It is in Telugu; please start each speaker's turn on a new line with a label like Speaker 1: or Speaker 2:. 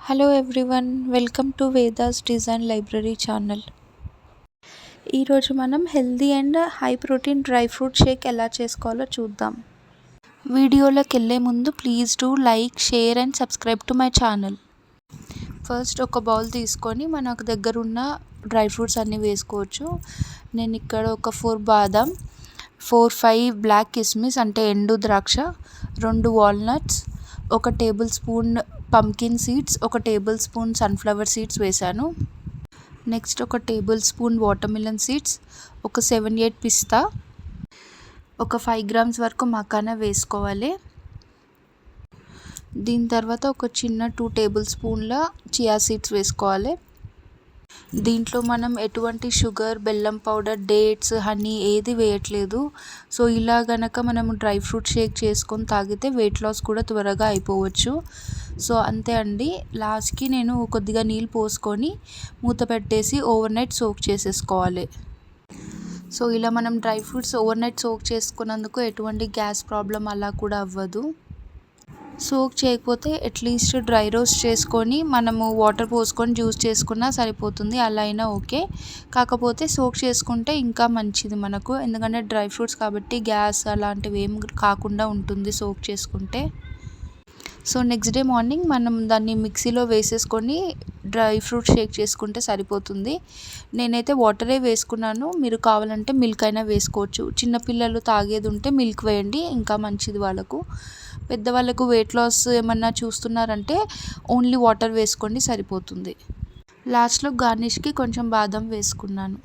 Speaker 1: Hello everyone, welcome to Veda's design library channel. ఈరోజు మనం healthy and high protein dry fruit shake ఎలా చేసుకోవాలో చూద్దాం. వీడియోలోకి వెళ్ళే ముందు please do like, share and subscribe to my channel. First ఒక బౌల్ తీసుకొని మనకు దగ్గర ఉన్న డ్రై ఫ్రూట్స్ అన్నీ వేసుకోవచ్చు. నేను ఇక్కడ ఒక 4 బాదం, 4-5 బ్లాక్ కిస్మిస్ అంటే ఎండు ద్రాక్ష, 2 walnuts, 1 table spoon pumpkin seeds, 1 table spoon sunflower seeds వేసాను. Next 1 table spoon water melon seeds, ఒక 7-8 పిస్తా, ఒక 5 గ్రామ్స్ వరకు మకానా వేసుకోవాలి. దీని తర్వాత ఒక చిన్న 2 టేబుల్ స్పూన్ల చియా సీడ్స్ వేసుకోవాలి. దీంట్లో మనం ఎటువంటి షుగర్, బెల్లం పౌడర్, డేట్స్, హనీ ఏది వేయట్లేదు. సో ఇలా గనక మనము డ్రై ఫ్రూట్ షేక్ చేసుకొని తాగితే వెయిట్ లాస్ కూడా త్వరగా అయిపోవచ్చు. సో అంతే అండి. లాస్ట్కి నేను కొద్దిగా నీళ్ళు పోసుకొని మూత పెట్టేసి ఓవర్ నైట్ సోక్ చేసేసుకోవాలి. సో ఇలా మనం dry fruits over night soak చేసుకున్నందుకు ఎటువంటి గ్యాస్ ప్రాబ్లం అలా కూడా అవ్వదు. సోక్ చేయకపోతే అట్లీస్ట్ డ్రై రోస్ట్ చేసుకొని మనము వాటర్ పోసుకొని జ్యూస్ చేసుకున్నా సరిపోతుంది. అలా అయినా ఓకే. కాకపోతే సోక్ చేసుకుంటే ఇంకా మంచిది మనకు, ఎందుకంటే డ్రై ఫ్రూట్స్ కాబట్టి గ్యాస్ అలాంటివి ఏం కాకుండా ఉంటుంది సోక్ చేసుకుంటే. సో నెక్స్ట్ డే మార్నింగ్ మనం దాన్ని మిక్సీలో వేసేసుకొని డ్రై ఫ్రూట్ షేక్ చేసుకుంటే సరిపోతుంది. నేనైతే వాటరే వేసుకున్నాను, మీరు కావాలంటే మిల్క్ అయినా వేసుకోవచ్చు. చిన్నపిల్లలు తాగేది ఉంటే మిల్క్ వేయండి, ఇంకా మంచిది వాళ్ళకు. పెద్దవాళ్ళకు వెయిట్ లాస్ ఏమన్నా చూస్తున్నారంటే ఓన్లీ వాటర్ వేసుకోండి సరిపోతుంది. లాస్ట్లో గార్నిష్కి కొంచెం బాదం వేసుకున్నాను.